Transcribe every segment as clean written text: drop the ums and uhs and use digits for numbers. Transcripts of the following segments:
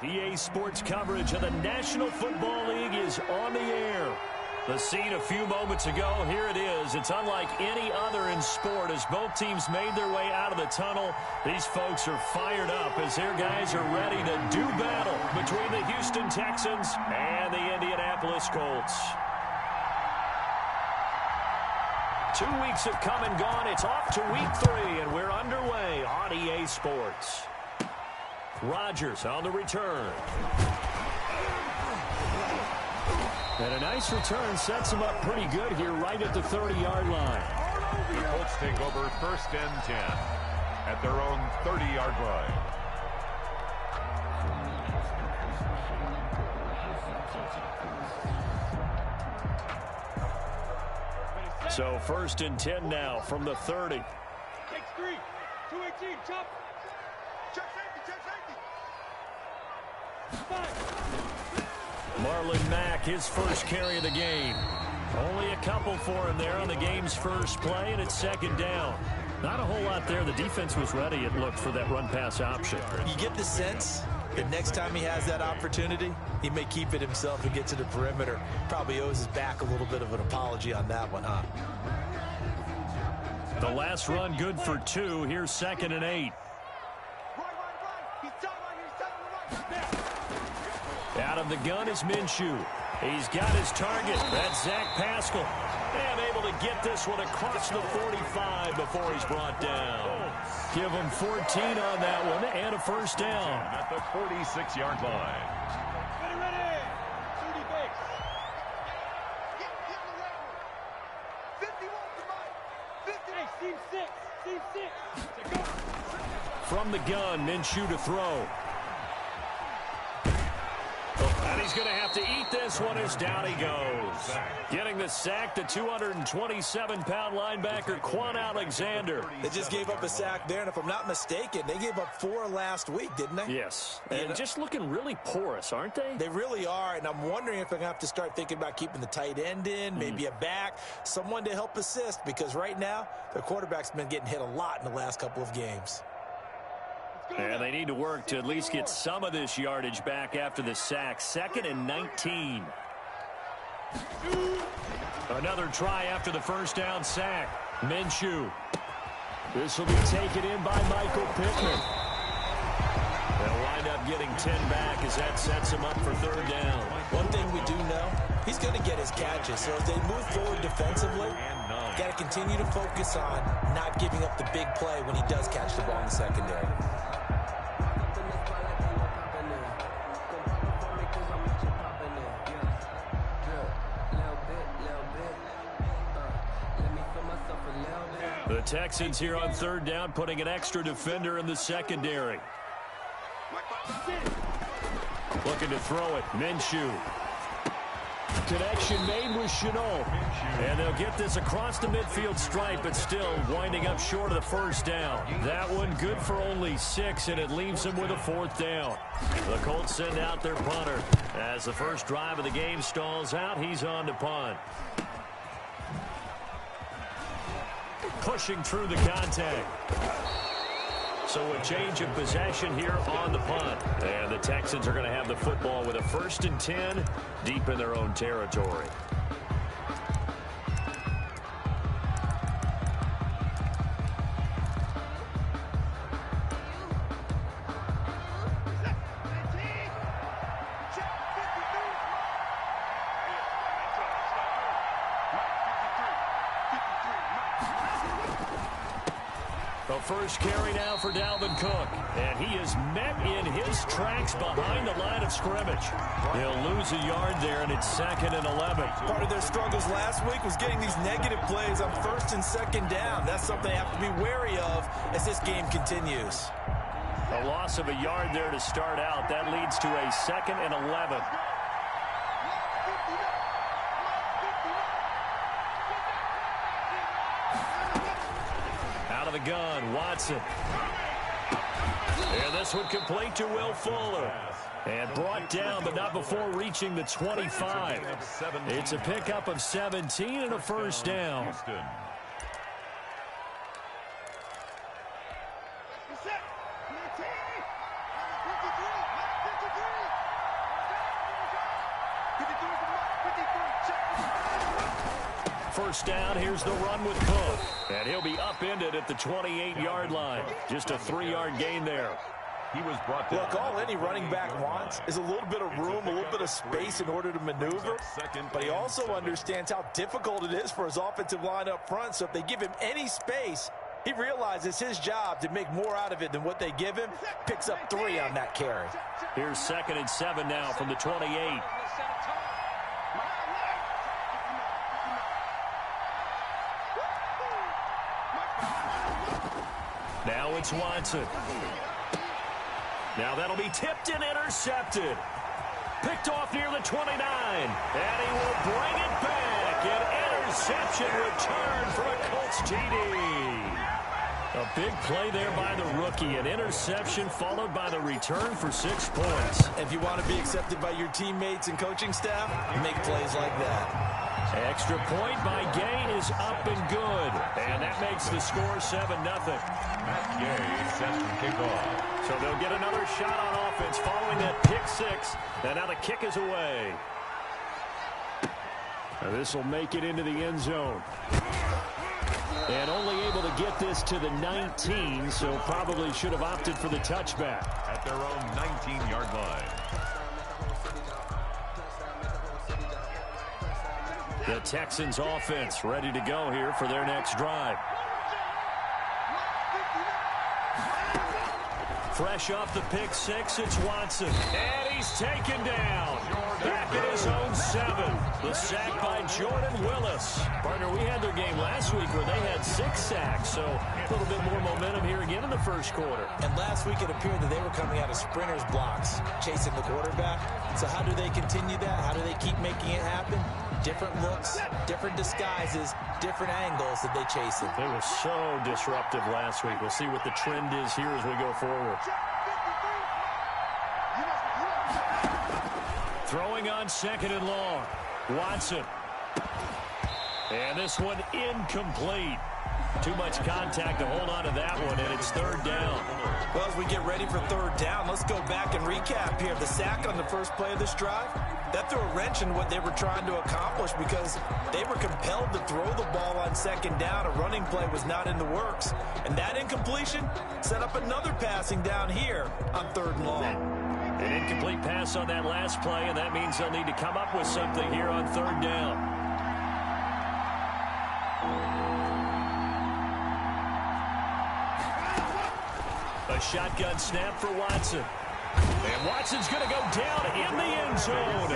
EA Sports coverage of the National Football League is on the air. The scene a few moments ago, here it is. It's unlike any other in sport as both teams made their way out of the tunnel. These folks are fired up as their guys are ready to do battle between the Houston Texans and the Indianapolis Colts. 2 weeks have come and gone. It's off to week 3, and we're underway on EA Sports. Rodgers on the return. And a nice return sets him up pretty good here right at the 30-yard line. The Colts take over 1st and 10 at their own 30-yard line. So 1st and 10 now from the 30. Takes 3. 218. Chop. Check safety. Check safety. 5. Marlon Mack, his first carry of the game. Only a couple for him there on the game's first play, and it's 2nd down. Not a whole lot there. The defense was ready, it looked, for that run-pass option. You get the sense that next time he has that opportunity, he may keep it himself and get to the perimeter. Probably owes his back a little bit of an apology on that one, huh? The last run good for 2. Here's 2nd and 8. Out of the gun is Minshew. He's got his target. That's Zach Pascal. And able to get this one across the 45 before he's brought down. Give him 14 on that one and a 1st down. At the 46-yard line. Ready. 30 base. Get the 51 to Mike. 50. Hey, Team 6. From the gun, Minshew to throw. And he's going to have to eat this one as down he goes. Getting the sack, the 227-pound linebacker, Quan Alexander. They just gave up a sack there, and if I'm not mistaken, they gave up 4 last week, didn't they? Yes. And just looking really porous, aren't they? They really are, and I'm wondering if they're going to have to start thinking about keeping the tight end in, maybe a back, someone to help assist, because right now, their quarterback's been getting hit a lot in the last couple of games. And they need to work to at least get some of this yardage back after the sack. 2nd and 19. Another try after the 1st down sack. Minshew. This will be taken in by Michael Pittman. They'll wind up getting 10 back as that sets him up for 3rd down. One thing we do know, he's going to get his catches. So as they move forward defensively, got to continue to focus on not giving up the big play when he does catch the ball in the secondary. The Texans here on 3rd down, putting an extra defender in the secondary. Looking to throw it. Minshew. Connection made with Chenault. And they'll get this across the midfield stripe, but still winding up short of the 1st down. That one good for only 6, and it leaves them with a 4th down. The Colts send out their punter. As the first drive of the game stalls out, he's on to punt. Pushing through the contact. So a change of possession here on the punt. And the Texans are going to have the football with a 1st and 10 deep in their own territory. First carry now for Dalvin Cook. And he is met in his tracks behind the line of scrimmage. He'll lose a yard there, and it's 2nd and 11. Part of their struggles last week was getting these negative plays on 1st and 2nd down. That's something they have to be wary of as this game continues. A loss of a yard there to start out. That leads to a 2nd and 11. Out of the gun, Watson. And this one complete to Will Fuller. And brought down, but not before reaching the 25. It's a pickup of 17 and a 1st down. first down. Here's the run with Cook. And he'll be upended at the 28-yard line. Just a 3-yard gain there. He was brought down. Look, all any running back wants is a little bit of room, a little bit of space in order to maneuver. But he also understands how difficult it is for his offensive line up front. So if they give him any space, he realizes his job to make more out of it than what they give him. Picks up 3 on that carry. Here's 2nd and 7 now from the 28. Now it's Watson. Now that'll be tipped and intercepted. Picked off near the 29. And he will bring it back. An interception return for a Colts TD. A big play there by the rookie. An interception followed by the return for 6 points. If you want to be accepted by your teammates and coaching staff, make plays like that. Extra point by Gay is up and good. And that makes the score 7-0. Matt Gay sets the kickoff. So they'll get another shot on offense following that pick 6. And now the kick is away. This will make it into the end zone. And only able to get this to the 19, so probably should have opted for the touchback. At their own 19-yard line. The Texans offense ready to go here for their next drive. Fresh off the pick 6, it's Watson. And he's taken down. Back at his own 7. The sack by Jordan Willis. Partner, we had their game last week where they had 6 sacks, so a little bit more momentum here again in the first quarter. And last week it appeared that they were coming out of sprinters blocks, chasing the quarterback. So how do they continue that? How do they keep making it happen? Different looks, different disguises, different angles that they chase it. They were so disruptive last week. We'll see what the trend is here as we go forward. Throwing on 2nd and long. Watson. And this one incomplete. Too much contact to hold on to that one, and it's 3rd down. Well, as we get ready for 3rd down, let's go back and recap here. The sack on the first play of this drive, that threw a wrench in what they were trying to accomplish because they were compelled to throw the ball on 2nd down. A running play was not in the works. And that incompletion set up another passing down here on 3rd and long. An incomplete pass on that last play, and that means they'll need to come up with something here on 3rd down. A shotgun snap for Watson. And Watson's going to go down in the end zone.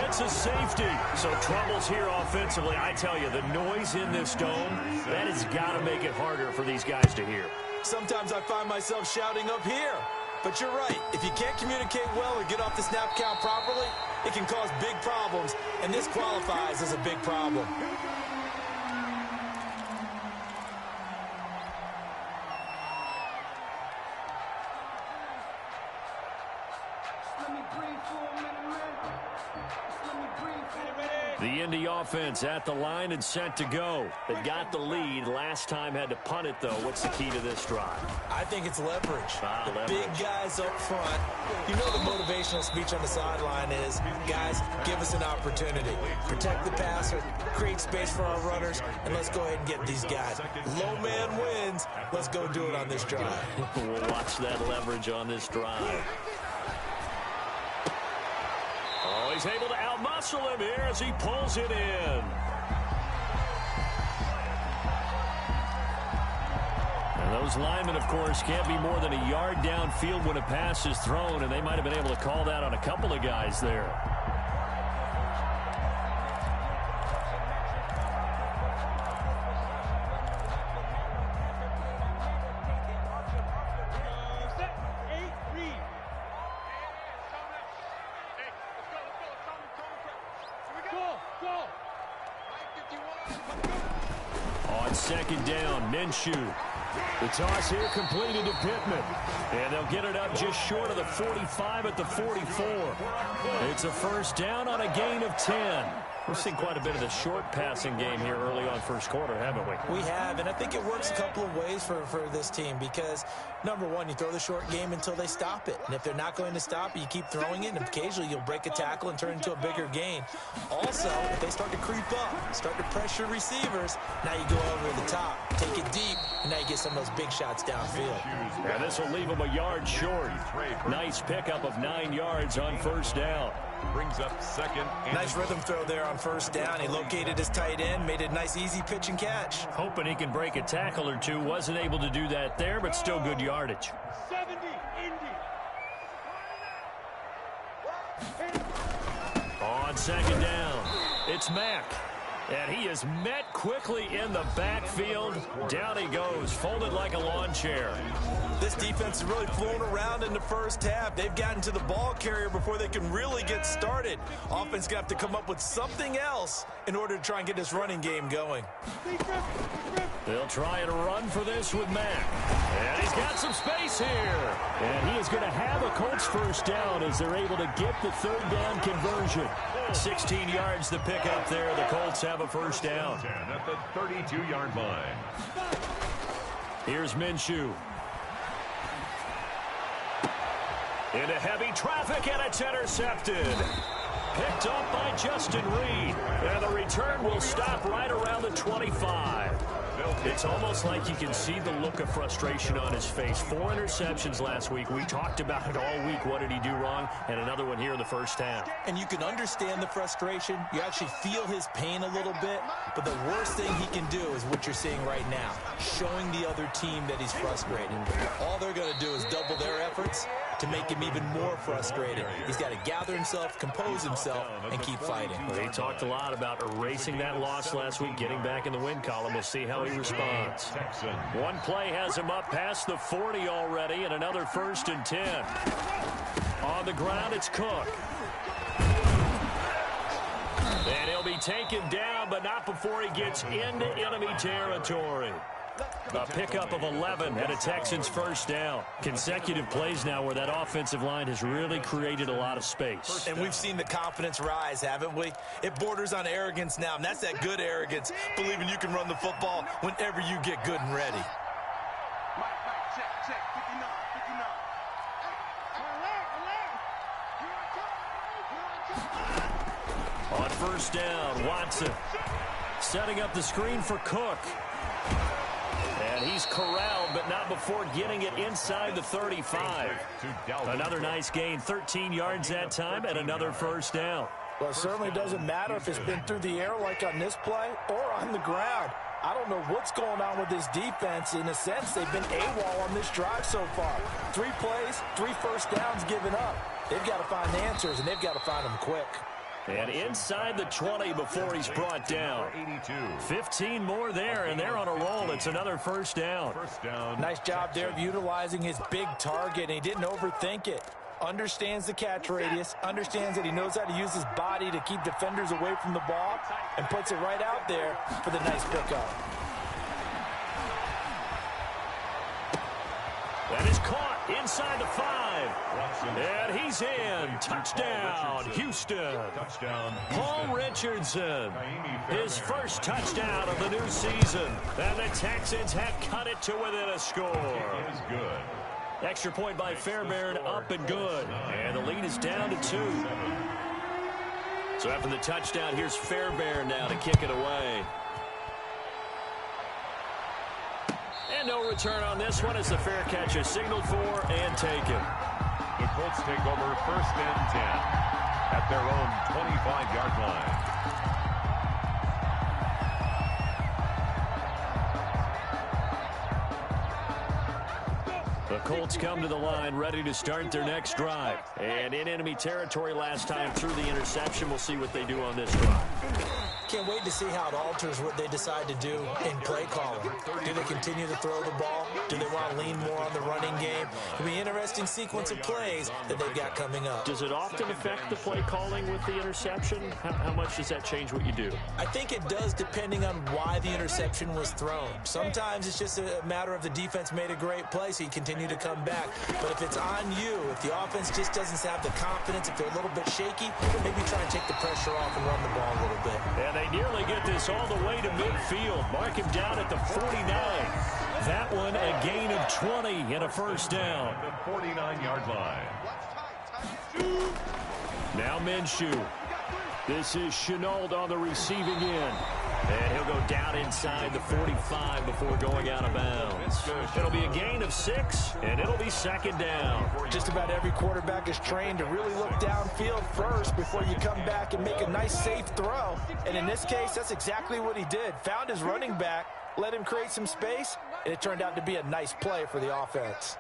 It's a safety. So troubles here offensively. I tell you, the noise in this dome, that has got to make it harder for these guys to hear. Sometimes I find myself shouting up here. But you're right. If you can't communicate well or get off the snap count properly, it can cause big problems. And this qualifies as a big problem. The Indy offense at the line and set to go. They got the lead. Last time had to punt it, though. What's the key to this drive? I think it's leverage. Leverage. Big guys up front. You know the motivational speech on the sideline is, guys, give us an opportunity. Protect the passer, create space for our runners, and let's go ahead and get these guys. Low man wins. Let's go do it on this drive. We'll watch that leverage on this drive. Oh, he's able to outmuscle him here as he pulls it in. And those linemen, of course, can't be more than a yard downfield when a pass is thrown, and they might have been able to call that on a couple of guys there. On 2nd down, Minshew. The toss here completed to Pittman. And they'll get it up just short of the 45 at the 44. It's a 1st down on a gain of 10. We've seen quite a bit of the short passing game here early on first quarter, haven't we? We have, and I think it works a couple of ways for this team because, number one, you throw the short game until they stop it. And if they're not going to stop it, you keep throwing it, and occasionally you'll break a tackle and turn it into a bigger gain. Also, if they start to creep up, start to pressure receivers, now you go over the top, take it deep, and now you get some of those big shots downfield. And this will leave them a yard short. Nice pickup of 9 yards on first down. Brings up second. Nice rhythm throw there on first down. He located his tight end, made it a nice easy pitch and catch. Hoping he can break a tackle or two. Wasn't able to do that there, but still good yardage. 70, Indy. On second down, it's Mack. And he is met quickly in the backfield. Down he goes, folded like a lawn chair. This defense is really flown around in the first half. They've gotten to the ball carrier before they can really get started. Offense got to come up with something else in order to try and get this running game going. They'll try and run for this with Mack. And he's got some space here. And he is going to have a Colts first down as they're able to get the third down conversion. 16 yards to pick up there. The Colts have a first down. At the 32-yard line. Here's Minshew. Into heavy traffic, and it's intercepted. Picked up by Justin Reed. And the return will stop right around the 25. It's almost like you can see the look of frustration on his face. 4 interceptions last week. We talked about it all week. What did he do wrong? And another one here in the first half. And you can understand the frustration. You actually feel his pain a little bit. But the worst thing he can do is what you're seeing right now, showing the other team that he's frustrated. All they're going to do is double their efforts to make him even more frustrated. He's got to gather himself, compose himself, and keep fighting. Well, he talked a lot about erasing that loss last week, getting back in the win column. We'll see how he responds. One play has him up past the 40 already, and another 1st and 10. On the ground, it's Cook. And he'll be taken down, but not before he gets into enemy territory. A pickup of 11 and a Texans first down. Consecutive plays now where that offensive line has really created a lot of space. And we've seen the confidence rise, haven't we? It borders on arrogance now, and that's that good arrogance, believing you can run the football whenever you get good and ready. Check, 59. On first down, Watson setting up the screen for Cook. And he's corralled, but not before getting it inside the 35. Another nice gain, 13 yards that time, and another first down. Well, it certainly doesn't matter if it's been through the air like on this play or on the ground. I don't know what's going on with this defense. In a sense, they've been AWOL on this drive so far. 3 plays, 3 first downs given up. They've got to find answers, and they've got to find them quick. And inside the 20 before he's brought down. 15 more there, and they're on a roll. It's another first down. Nice job there of utilizing his big target, and he didn't overthink it. Understands the catch radius, understands that he knows how to use his body to keep defenders away from the ball, and puts it right out there for the nice pickup. That is caught inside the 5. And he's in. Touchdown, Houston. Paul Richardson, his first touchdown of the new season. And the Texans have cut it to within a score. Extra point by Fairbairn, up and good. And the lead is down to 2. So after the touchdown, here's Fairbairn now to kick it away. And no return on this one as the fair catch is signaled for and taken. The Colts take over 1st and 10 at their own 25-yard line. The Colts come to the line ready to start their next drive. And in enemy territory last time through the interception. We'll see what they do on this drive. Can't wait to see how it alters what they decide to do in play calling. Do they continue to throw the ball? Do they want to lean more on the running game? It'll be an interesting sequence of plays that they've got coming up. Does it often affect the play calling with the interception? How much does that change what you do? I think it does depending on why the interception was thrown. Sometimes it's just a matter of the defense made a great play, so you continue to come back. But if it's on you, if the offense just doesn't have the confidence, if they're a little bit shaky, maybe try and take the pressure off and run the ball a little little bit. And they nearly get this all the way to midfield. Mark him down at the 49. That one a gain of 20 and a first down. The 49-yard line. Now Minshew. This is Chenault on the receiving end. And he'll go down inside the 45 before going out of bounds. It'll be a gain of 6, and it'll be second down. Just about every quarterback is trained to really look downfield first before you come back and make a nice, safe throw. And in this case, that's exactly what he did. Found his running back, let him create some space, and it turned out to be a nice play for the offense.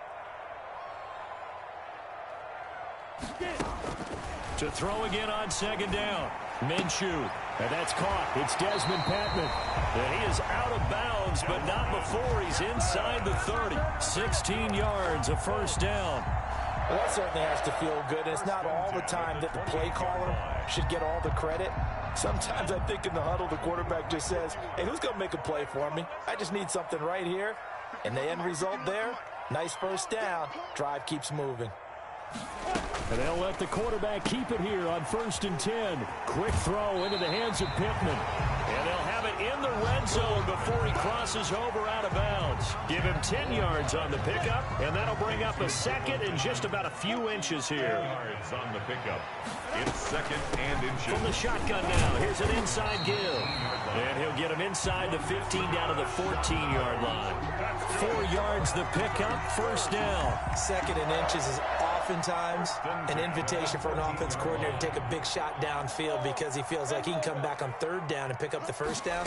To throw again on second down. Minshew. And that's caught. It's Desmond Patman. And he is out of bounds, but not before he's inside the 30. 16 yards, a first down. Well, that certainly has to feel good. And it's not all the time that the play caller should get all the credit. Sometimes I think in the huddle, the quarterback just says, hey, who's going to make a play for me? I just need something right here. And the end result there, nice first down. Drive keeps moving. And they'll let the quarterback keep it here on 1st and 10. Quick throw into the hands of Pittman. And they'll have it in the red zone before he crosses over out of bounds. Give him 10 yards on the pickup, and that'll bring up a second and just about a few inches here. Yards on the pickup. It's second and inches. From the shotgun now, here's an inside give. And he'll get him inside the 15 down to the 14-yard line. 4 yards the pickup, first down. Second and inches is oftentimes an invitation for an offense coordinator to take a big shot downfield because he feels like he can come back on third down and pick up the first down.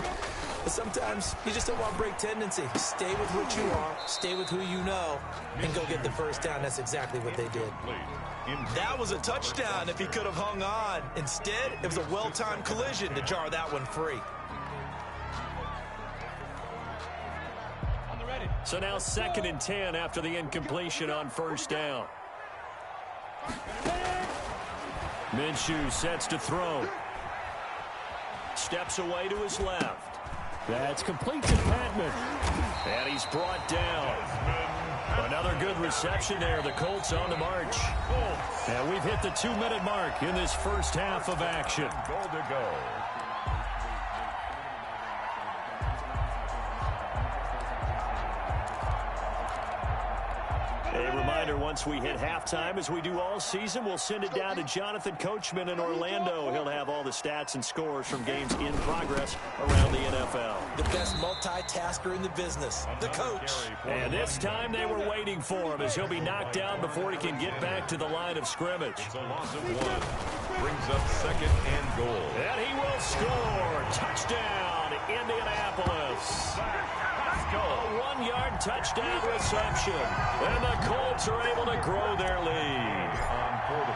But sometimes you just don't want break tendency. Stay with what you are, stay with who you know, and go get the first down. That's exactly what they did. That was a touchdown if he could have hung on. Instead, it was a well-timed collision to jar that one free. So now 2nd and 10 after the incompletion on first down. Minshew sets to throw. Steps away to his left. That's complete to Patman. And he's brought down. Another good reception there. The Colts on the march. And we've hit the 2-minute mark in this first half of action. Goal to go. A reminder, once we hit halftime, as we do all season, we'll send it down to Jonathan Coachman in Orlando. He'll have all the stats and scores from games in progress around the NFL. The best multitasker in the business, the coach. And this time they were waiting for him as he'll be knocked down before he can get back to the line of scrimmage. It's a loss of 1. Brings up second and goal. And he will score. Touchdown, Indianapolis. A 1-yard touchdown reception. And the Colts are able to grow their lead.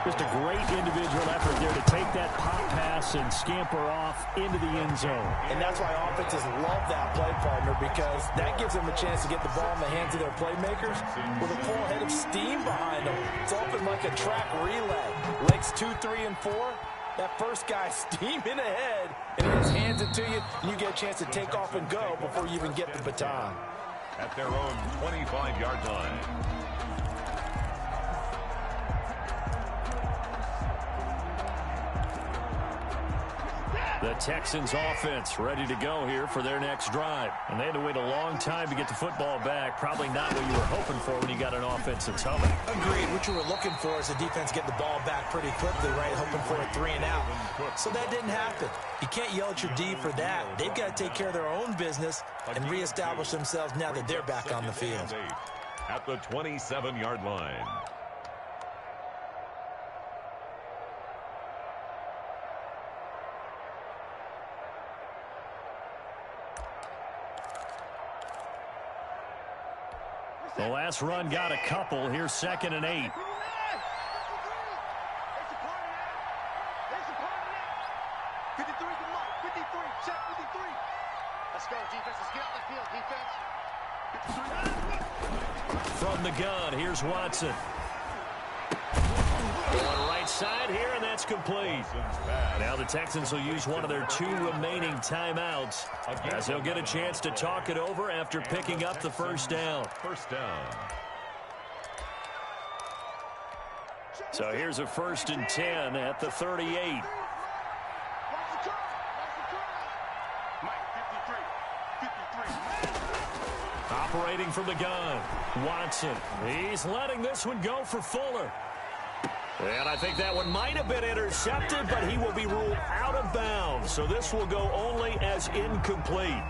Just a great individual effort there to take that pop pass and scamper off into the end zone. And that's why offenses love that play partner, because that gives them a chance to get the ball in the hands of their playmakers with a full head of steam behind them. It's open like a track relay. Legs 2, 3, and 4. That first guy steaming ahead, and he just hands it to you, and you get a chance to take off and go before you even get the baton. At their own 25-yard line. The Texans offense ready to go here for their next drive. And they had to wait a long time to get the football back. Probably not what you were hoping for when you got an offense that's humming. Agreed. What you were looking for is the defense get the ball back pretty quickly, right? Hoping for a 3 and out. So that didn't happen. You can't yell at your D for that. They've got to take care of their own business and reestablish themselves now that they're back on the field. At the 27-yard line. The last run got a couple. Here's 2nd and 8. 53, check 53. Let's go, defense. Let's get out the field, defense. From the gun, here's Watson. Going right side here, and that's complete. Now the Texans will use one of their 2 remaining timeouts as they'll get a chance to talk it over after picking up the first down. First down. So here's a 1st and 10 at the 38. Operating from the gun, Watson. He's letting this one go for Fuller. And I think that one might have been intercepted, but he will be ruled out of bounds. So this will go only as incomplete.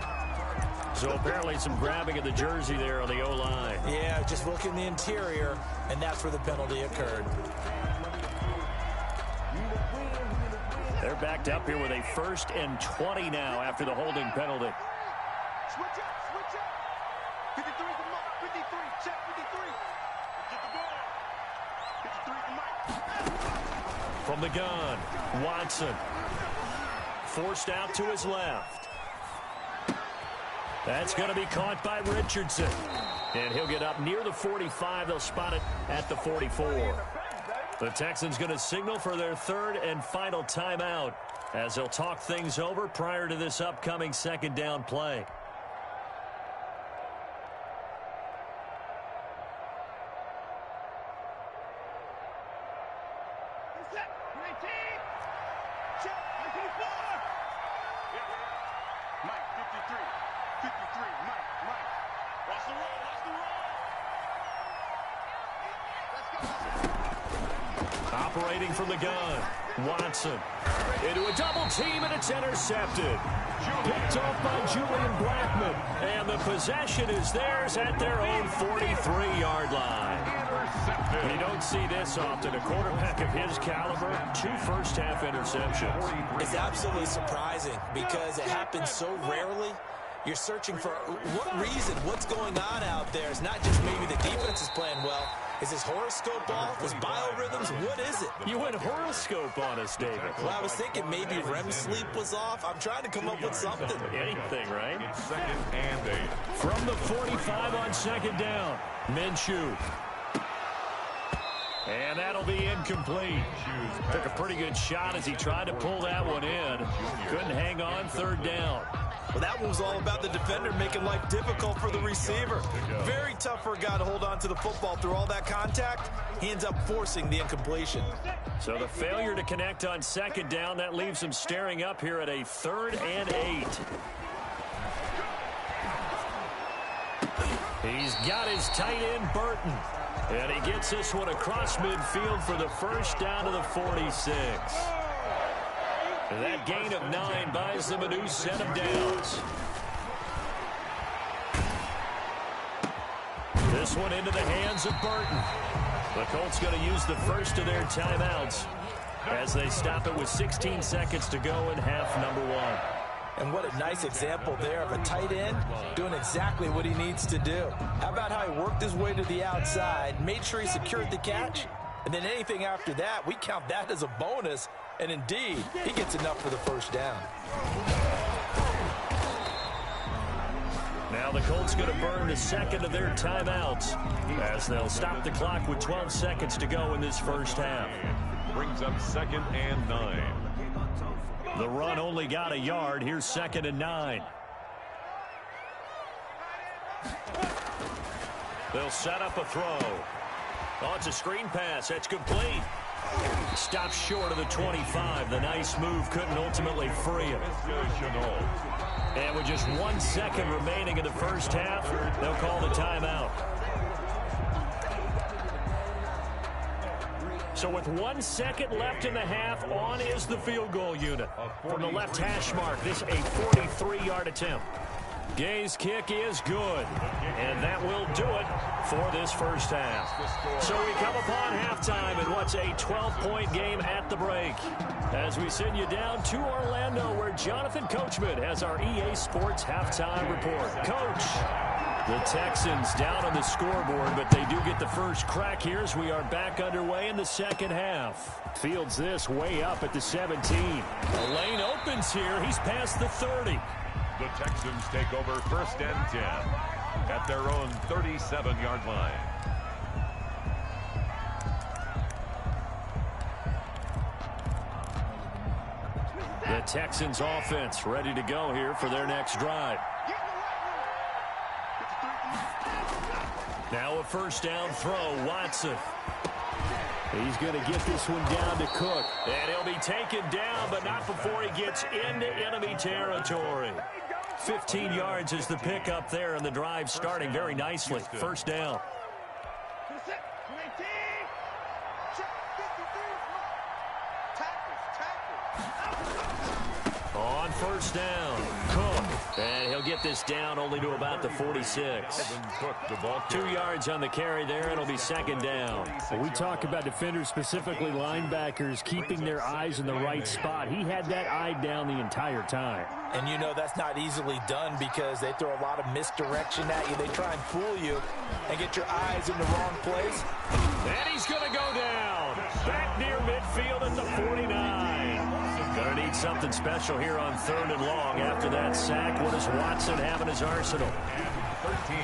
So apparently some grabbing of the jersey there on the O-line. Yeah, just look in the interior, and that's where the penalty occurred. They're backed up here with a 1st and 20 now after the holding penalty. Switch up, switch up. 53 to Mike. 53, check 53. Get the ball. 53 to Mike. From the gun, Watson. Forced out to his left. That's going to be caught by Richardson. And he'll get up near the 45. They'll spot it at the 44. The Texans going to signal for their 3rd and final timeout as they'll talk things over prior to this upcoming 2nd down play. Operating from the gun, Watson. Into a double team, and it's intercepted. Picked off by Julian Blackman. And the possession is theirs at their own 43-yard line. You don't see this often. A quarterback of his caliber, 2 first-half interceptions. It's absolutely surprising because it happens so rarely. You're searching for what reason, what's going on out there. It's not just maybe the defense is playing well. Is his horoscope off? His biorhythms? What is it? You went horoscope on us, David. Well, I was thinking maybe REM sleep was off. I'm trying to come up with something. Anything, right? It's 2nd and 8. From the 45 on 2nd down, Minshew. And that'll be incomplete. Took a pretty good shot as he tried to pull that one in. Couldn't hang on 3rd down. Well, that one was all about the defender making life difficult for the receiver. Very tough for a guy to hold on to the football through all that contact. He ends up forcing the incompletion. So the failure to connect on 2nd down, that leaves him staring up here at a 3rd and 8. He's got his tight end, Burton. And he gets this one across midfield for the 1st down to the 46. That gain of 9 buys them a new set of downs. This one into the hands of Burton. The Colts going to use the first of their timeouts as they stop it with 16 seconds to go in half number 1. And what a nice example there of a tight end doing exactly what he needs to do. How about how he worked his way to the outside, made sure he secured the catch, and then anything after that, we count that as a bonus. And indeed, he gets enough for the 1st down. Now the Colts going to burn the 2nd of their timeouts as they'll stop the clock with 12 seconds to go in this 1st half. Brings up 2nd and 9. The run only got a yard. Here's 2nd and 9. They'll set up a throw. Oh, it's a screen pass. That's complete. Stops short of the 25. The nice move couldn't ultimately free him. And with just 1 second remaining in the 1st half, they'll call the timeout. So with 1 second left in the half, on is the field goal unit. From the left hash mark, this a 43-yard attempt. Gay's kick is good, and that will do it for this 1st half. So we come upon halftime in what's a 12-point game at the break as we send you down to Orlando where Jonathan Coachman has our EA Sports halftime report. Coach, the Texans down on the scoreboard, but they do get the first crack here as we are back underway in the 2nd half. Fields this way up at the 17. The lane opens here. He's past the 30. The Texans take over 1st and 10 at their own 37-yard line. The Texans offense ready to go here for their next drive. Now a 1st down throw, Watson. He's going to get this one down to Cook. And he'll be taken down, but not before he gets into enemy territory. 15 yards is the pickup there, and the drive starting very nicely. First down. On first down, Cook. And he'll get this down only to about the 46. 2 yards on the carry there. It'll be second down. Well, we talk about defenders, specifically linebackers, keeping their eyes in the right spot. He had that eye down the entire time. And you know that's not easily done because they throw a lot of misdirection at you. They try and fool you and get your eyes in the wrong place. And he's going to go down. Back near midfield at the 49. Going to need something special here on 3rd and long after that sack. What does Watson have in his arsenal? 13.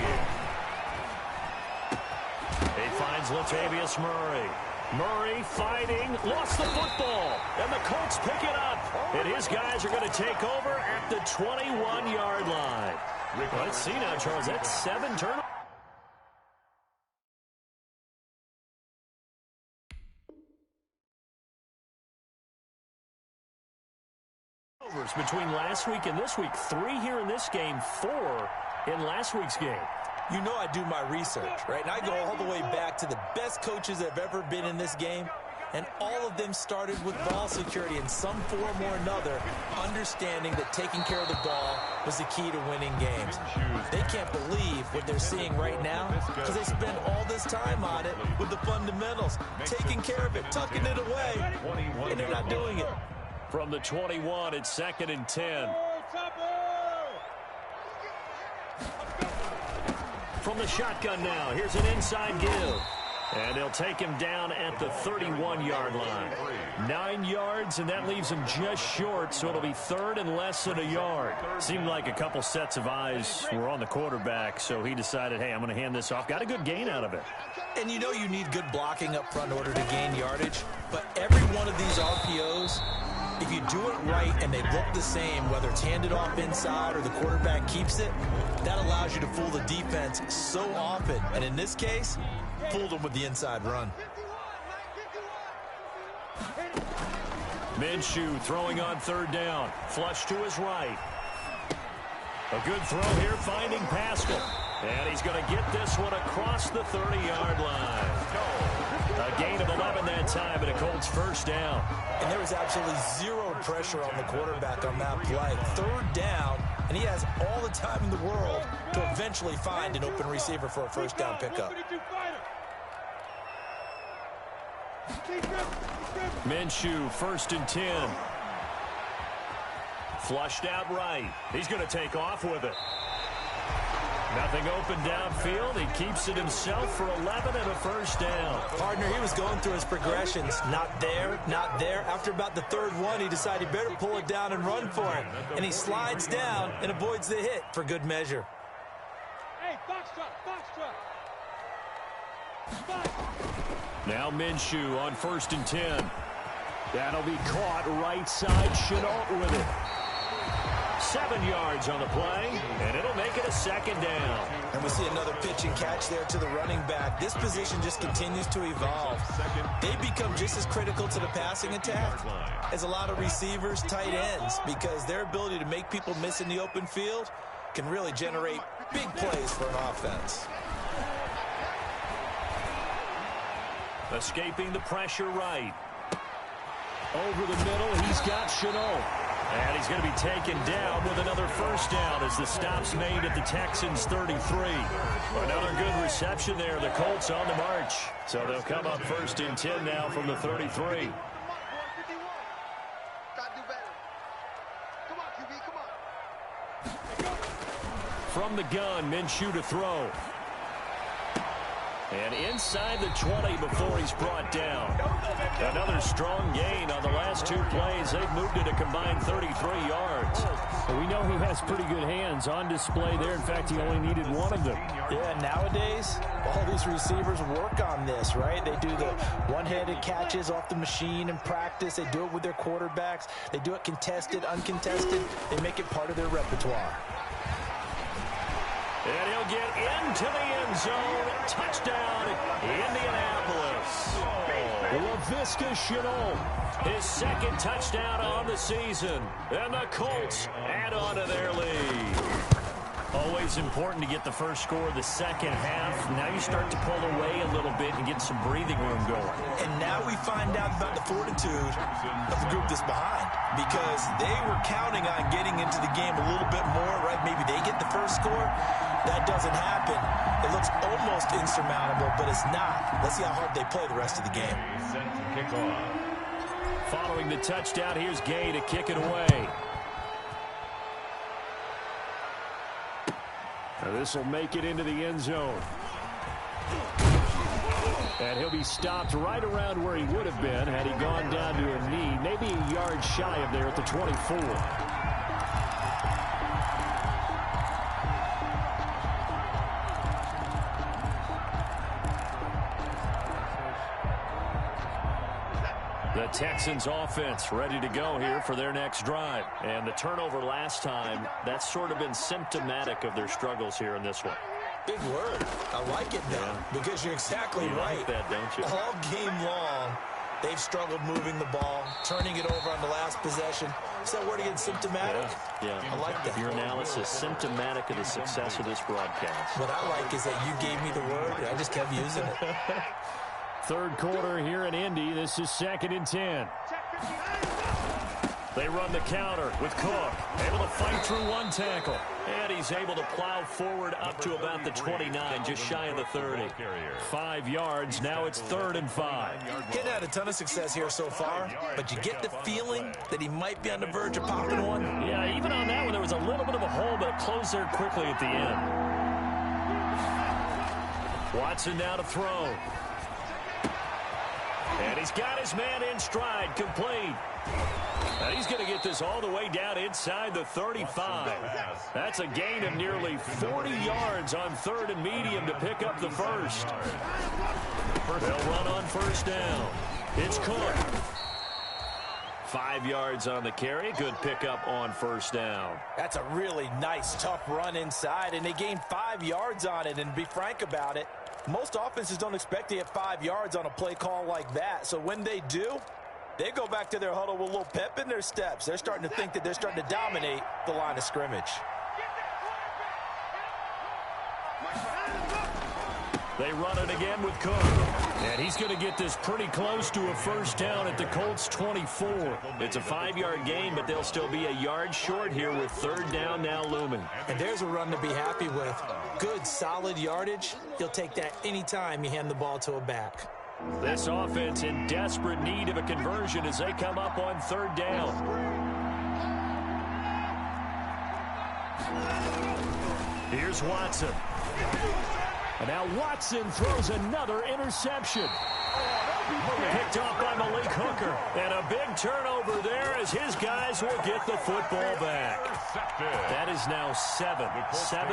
He finds Latavius Murray. Murray fighting, lost the football, and the Colts pick it up. And his guys are going to take over at the 21-yard line. Let's see now, Charles. That's 7 turnovers. Between last week and this week, 3 here in this game, 4 in last week's game. You know I do my research, right? And I go all the way back to the best coaches that have ever been in this game, and all of them started with ball security in some form or another, understanding that taking care of the ball was the key to winning games. They can't believe what they're seeing right now because they spent all this time on it with the fundamentals, taking care of it, tucking it away, and they're not doing it. From the 21, it's 2nd and 10. From the shotgun now, here's an inside give. And they'll take him down at the 31-yard line. 9 yards, and that leaves him just short, so it'll be 3rd and less than a yard. Seemed like a couple sets of eyes were on the quarterback, so he decided, hey, I'm going to hand this off. Got a good gain out of it. And you know you need good blocking up front in order to gain yardage, but every one of these RPOs, if you do it right and they look the same, whether it's handed off inside or the quarterback keeps it, that allows you to fool the defense so often. And in this case, fooled them with the inside run. Minshew throwing on 3rd down. Flush to his right. A good throw here, finding Pascal. And he's going to get this one across the 30-yard line. A gain of 11 that time, and a Colts first down. And there was absolutely zero pressure on the quarterback on that play. 3rd down, and he has all the time in the world to eventually find an open receiver for a first down pickup. Minshew, 1st and 10. Flushed out right. He's going to take off with it. Nothing open downfield. He keeps it himself for 11 and a first down. Partner, he was going through his progressions. Not there, not there. After about the 3rd one, he decided he better pull it down and run for it. And he slides down and avoids the hit for good measure. Hey, box truck. Now Minshew on 1st and 10. That'll be caught right side. Chenault with it. 7 yards on the play, and it'll make it a 2nd down. And we see another pitch and catch there to the running back. This position just continues to evolve. They become just as critical to the passing attack as a lot of receivers, tight ends, because their ability to make people miss in the open field can really generate big plays for an offense. Escaping the pressure right. Over the middle, he's got Chenault. And he's going to be taken down with another first down as the stop's made at the Texans' 33. Another good reception there. The Colts on the march. So they'll come up 1st and 10 now from the 33. From the gun, Minshew to throw. And inside the 20 before he's brought down. Another strong gain on the last 2 plays. They've moved it a combined 33 yards. Well, we know he has pretty good hands on display there. In fact, he only needed one of them. Yeah, nowadays, all these receivers work on this, right? They do the one-handed catches off the machine in practice. They do it with their quarterbacks. They do it contested, uncontested. They make it part of their repertoire. And he'll get into the end zone. Touchdown, Indianapolis. LaVisca Chenault, his second touchdown on the season. And the Colts add on to their lead. Always important to get the first score of the second half. Now you start to pull away a little bit and get some breathing room going. And now we find out about the fortitude of the group that's behind, because they were counting on getting into the game a little bit more, right? Maybe they get the first score. That doesn't happen. It looks almost insurmountable, but it's not. Let's see how hard they play the rest of the game. Set to kick off. Following the touchdown, here's Gay to kick it away. Now this will make it into the end zone. And he'll be stopped right around where he would have been had he gone down to a knee, maybe a yard shy of there at the 24. The Texans offense ready to go here for their next drive. And the turnover last time, that's sort of been symptomatic of their struggles here in this one. Big word. I like it now, because you're exactly right. Like that, don't you? All game long, they've struggled moving the ball, turning it over on the last possession. Is that word again, symptomatic? Yeah. I like that. Your analysis, symptomatic of the success of this broadcast. What I like is that you gave me the word, and I just kept using it. Third quarter here in Indy. This is 2nd and 10. They run the counter with Cook. Able to fight through one tackle. And he's able to plow forward up to about the 29, just shy of the 30. 5 yards. Now it's 3rd and 5. Getting had a ton of success here so far, but you get the feeling that he might be on the verge of popping one. Yeah, even on that one, there was a little bit of a hole, but it closed there quickly at the end. Watson now to throw. And he's got his man in stride, complete. And he's going to get this all the way down inside the 35. That's a gain of nearly 40 yards on 3rd and medium to pick up the first. They'll run on first down. It's Cook. 5 yards on the carry. Good pickup on first down. That's a really nice, tough run inside, and they gained 5 yards on it. And to be frank about it, most offenses don't expect to get 5 yards on a play call like that. So when they do, they go back to their huddle with a little pep in their steps. They're starting to think that they're starting to dominate the line of scrimmage. They run it again with Cook. And he's going to get this pretty close to a first down at the Colts 24. It's a 5-yard gain, but they'll still be a yard short here with 3rd down now looming. And there's a run to be happy with. Good, solid yardage. You'll take that anytime you hand the ball to a back. This offense in desperate need of a conversion as they come up on 3rd down. Here's Watson. And now Watson throws another interception. Picked off by Malik Hooker. And a big turnover there as his guys will get the football back. That is now 7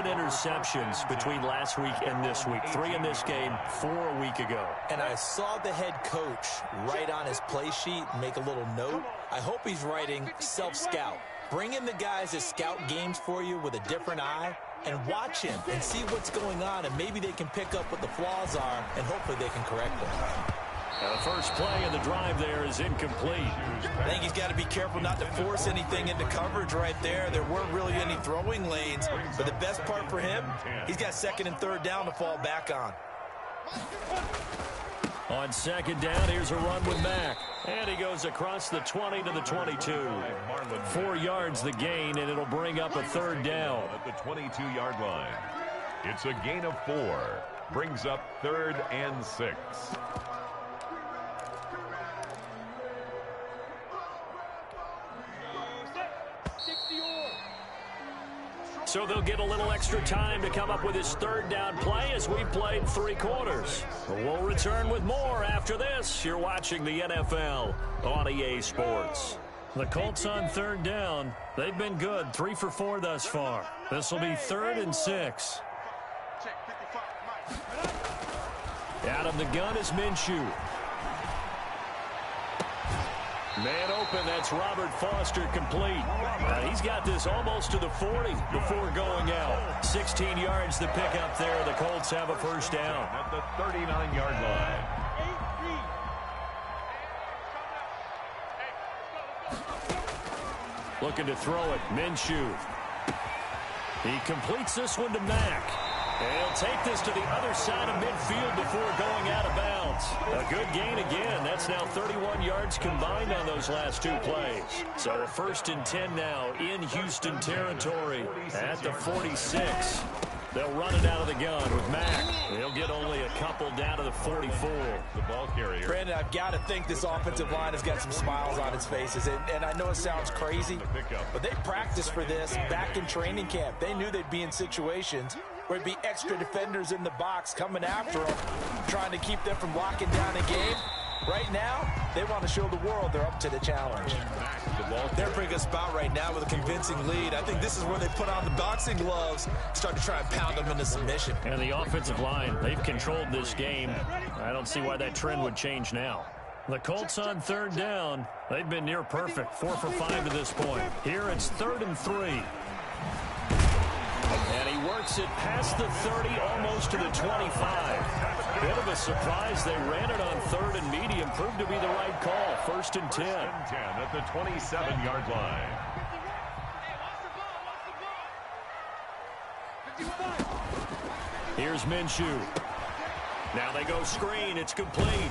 interceptions between last week and this week. 3 in this game, 4 a week ago. And I saw the head coach write on his play sheet, make a little note. I hope he's writing self-scout. Bring in the guys that scout games for you with a different eye and watch him and see what's going on, and maybe they can pick up what the flaws are, and hopefully they can correct them. And the first play of the drive there is incomplete. I think he's got to be careful not to force anything into coverage right there. There weren't really any throwing lanes, but the best part for him, he's got 2nd and 3rd down to fall back on. On 2nd down, here's a run with Mack. And he goes across the 20 to the 22. 4 yards the gain, and it'll bring up a 3rd down. At the 22-yard line. It's a gain of 4. Brings up 3rd and 6. So they'll get a little extra time to come up with his 3rd down play as we played 3 quarters. We'll return with more after this. You're watching the NFL on EA Sports. The Colts on 3rd down. They've been good, 3 for 4 thus far. This will be 3rd and 6. Out of the gun is Minshew. Man open, that's Robert Foster complete. He's got this almost to the 40 before going out. 16 yards to pick up there. The Colts have a first down. At the 39-yard line. Looking to throw it. Minshew. He completes this one to Mack. And he'll take this to the other side of midfield before going out of bounds. A good gain again. That's now 31 yards combined on those last two plays. So a 1st and 10 now in Houston territory at the 46. They'll run it out of the gun with Mack. He'll get only a couple down to the 44. The ball carrier. Brandon, I've got to think this offensive line has got some smiles on its faces. And I know it sounds crazy, but they practiced for this back in training camp. They knew they'd be in situations where it'd be extra defenders in the box coming after them, trying to keep them from locking down a game. Right now, they want to show the world they're up to the challenge. They're in a pretty good spot right now with a convincing lead. I think this is where they put on the boxing gloves, start to try and pound them into submission. And the offensive line, they've controlled this game. I don't see why that trend would change now. The Colts on 3rd down. They've been near perfect, 4 for 5 to this point. Here it's 3rd and 3. And he works it past the 30, almost to the 25. Bit of a surprise. They ran it on 3rd and medium. Proved to be the right call. 1st and 10. 1st and 10 at the 27-yard line. Here's Minshew. Now they go screen. It's complete.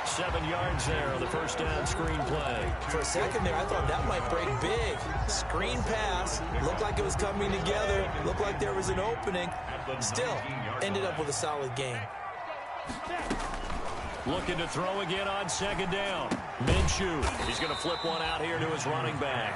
7 yards there on the 1st down screen play. For a second there, I thought that might break big. Screen pass. Looked like it was coming together. Looked like there was an opening. Still, ended up with a solid game. Looking to throw again on 2nd down. Minshew. He's going to flip one out here to his running back.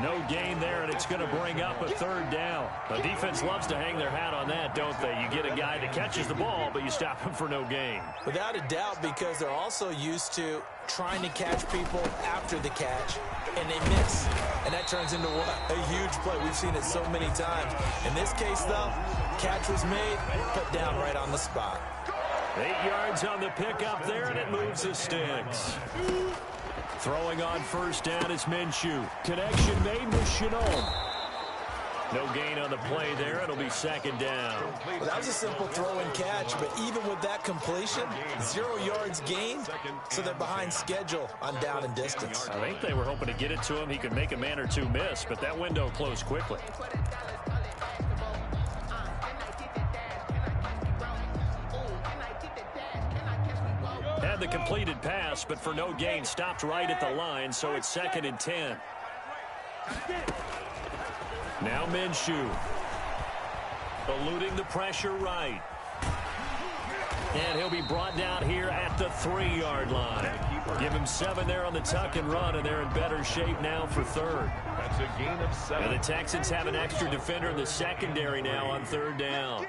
No gain there, and it's going to bring up a 3rd down. The defense loves to hang their hat on that, don't they? You get a guy that catches the ball, but you stop him for no gain. Without a doubt, because they're also used to trying to catch people after the catch, and they miss. And that turns into what? A huge play. We've seen it so many times. In this case, though, catch was made, put down right on the spot. 8 yards on the pickup there, and it moves the sticks. Throwing on 1st down is Minshew. Connection made with Shenault. No gain on the play there. It'll be 2nd down. Well, that was a simple throw and catch, but even with that completion, 0 yards gained, so they're behind schedule on down and distance. I think they were hoping to get it to him. He could make a man or two miss, but that window closed quickly. Had the completed pass, but for no gain, stopped right at the line, so it's 2nd and 10. Now Minshew. Eluding the pressure right. And he'll be brought down here at the 3-yard line. Give him 7 there on the tuck and run, and they're in better shape now for 3rd. That's a gain of 7. And the Texans have an extra defender in the secondary now on 3rd down.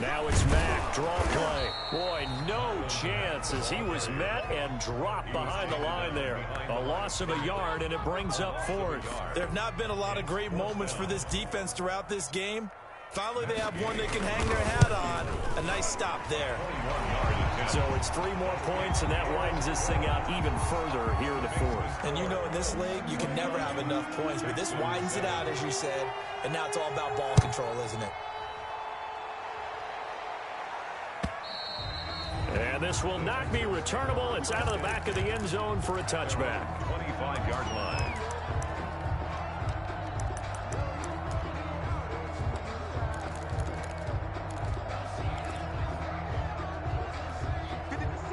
Now it's Mack, draw play. Boy, no chance as he was met and dropped behind the line there. A loss of a yard, and it brings up 4th. There have not been a lot of great moments for this defense throughout this game. Finally, they have one they can hang their hat on. A nice stop there. So it's 3 more points, and that widens this thing out even further here in the 4th. And you know in this league, you can never have enough points, but this widens it out, as you said, and now it's all about ball control, isn't it? And this will not be returnable. It's out of the back of the end zone for a touchback. 25-yard line.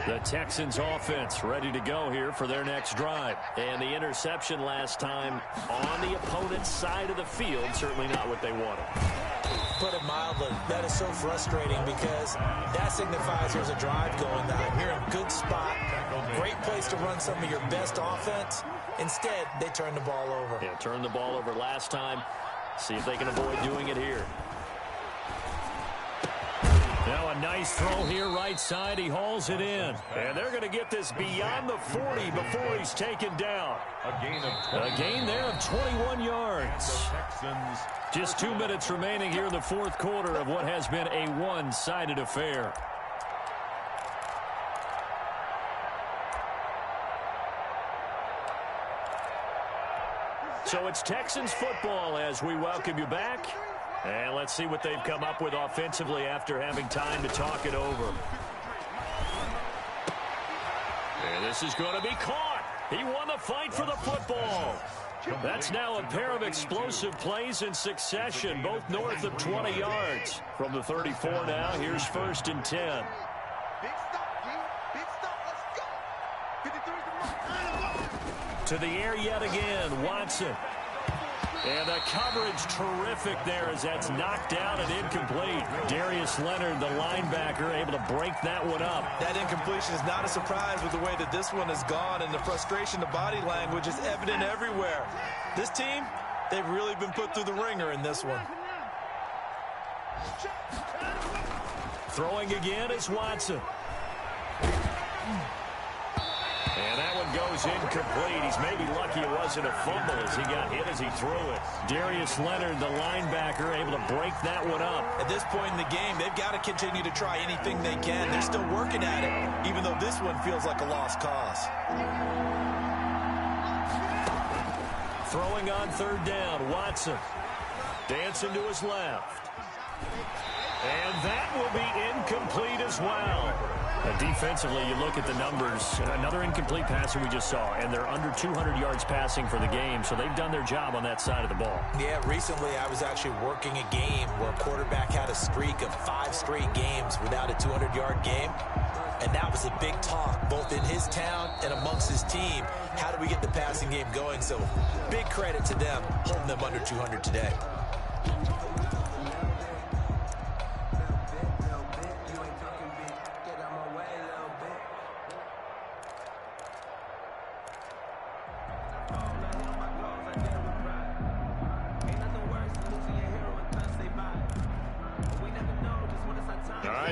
The Texans offense ready to go here for their next drive. And the interception last time on the opponent's side of the field, certainly not what they wanted. Put it mildly, that is so frustrating because that signifies there's a drive going on. You're in a good spot, great place to run some of your best offense. Instead, they turn the ball over. Yeah, turned the ball over last time. See if they can avoid doing it here. Now a nice throw here right side. He hauls it in. And they're going to get this beyond the 40 before he's taken down. A gain there of 21 yards. Just 2 minutes remaining here in the 4th quarter of what has been a one-sided affair. So it's Texans football as we welcome you back. And let's see what they've come up with offensively after having time to talk it over. And this is going to be caught. He won the fight for the football. That's now a pair of explosive plays in succession, both north of 20 yards. From the 34 now, here's 1st and 10. Big stop, G. Big stop. Let's go. 53 to To the air yet again, Watson. And the coverage terrific there as that's knocked down and incomplete. Darius Leonard, the linebacker, able to break that one up. That incompletion is not a surprise with the way that this one has gone, and the frustration, the body language is evident everywhere. This team, they've really been put through the ringer in this one. Throwing again is Watson. And that one goes incomplete. He's maybe lucky it wasn't a fumble as he got hit as he threw it. Darius Leonard, the linebacker, able to break that one up. At this point in the game, they've got to continue to try anything they can. They're still working at it, even though this one feels like a lost cause. Throwing on 3rd down, Watson. Dancing to his left. And that will be incomplete as well. Defensively, you look at the numbers. Another incomplete pass that we just saw, and they're under 200 yards passing for the game, so they've done their job on that side of the ball. Yeah, recently I was actually working a game where a quarterback had a streak of 5 straight games without a 200-yard game, and that was a big talk, both in his town and amongst his team. How do we get the passing game going? So big credit to them, holding them under 200 today.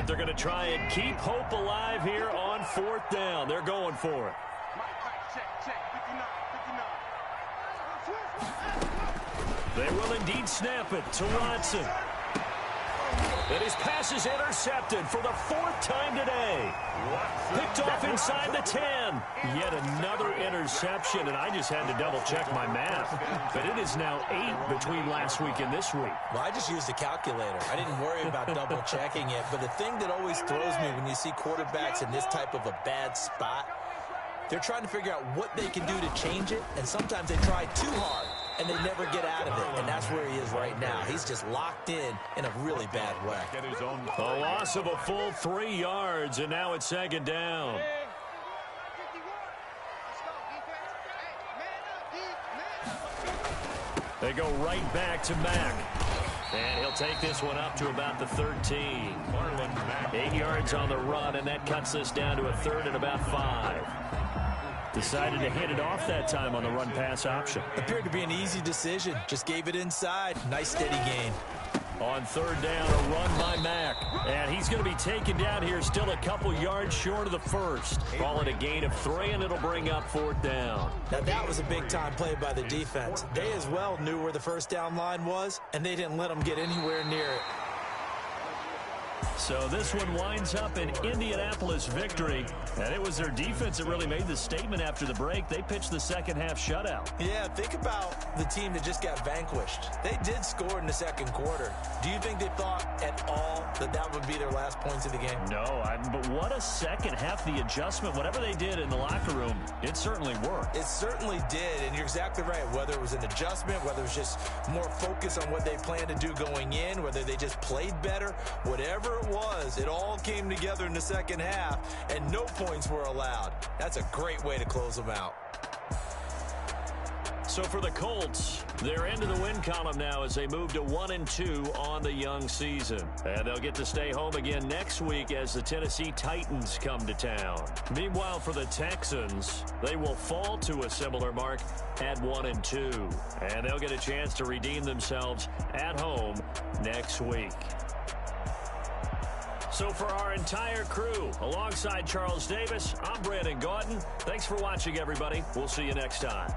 They're going to try and keep hope alive here on 4th down. They're going for it. They will indeed snap it to Watson. And his pass is intercepted for the 4th time today. Picked off inside the 10. Yet another interception, and I just had to double-check my math. But it is now 8 between last week and this week. Well, I just used a calculator. I didn't worry about double-checking it. But the thing that always throws me when you see quarterbacks in this type of a bad spot, they're trying to figure out what they can do to change it, and sometimes they try too hard, and they never get out of it, and that's where he is right now. He's just locked in a really bad way. A loss of a full 3 yards, and now it's 2nd down. They go right back to Mack. And he'll take this one up to about the 13. 8 yards on the run, and that cuts us down to a 3rd and about 5. Decided to hit it off that time on the run-pass option. Appeared to be an easy decision. Just gave it inside. Nice steady gain. On 3rd down, a run by Mack. And he's going to be taken down here, still a couple yards short of the 1st. Call it a gain of 3, and it'll bring up 4th down. Now, that was a big-time play by the defense. They as well knew where the 1st down line was, and they didn't let them get anywhere near it. So this one winds up an Indianapolis victory, and it was their defense that really made the statement after the break. They pitched the second-half shutout. Yeah, think about the team that just got vanquished. They did score in the 2nd quarter. Do you think they thought at all that that would be their last points of the game? No, but what a second half. The adjustment, whatever they did in the locker room, it certainly worked. It certainly did, and you're exactly right. Whether it was an adjustment, whether it was just more focus on what they planned to do going in, whether they just played better, whatever it was, it all came together in the 2nd half, and no points were allowed. That's a great way to close them out. So for the Colts, they're into the win column now as they move to 1-2 on the young season. And they'll get to stay home again next week as the Tennessee Titans come to town. Meanwhile, for the Texans, they will fall to a similar mark at 1-2. And they'll get a chance to redeem themselves at home next week. So for our entire crew, alongside Charles Davis, I'm Brandon Gaudin. Thanks for watching, everybody. We'll see you next time.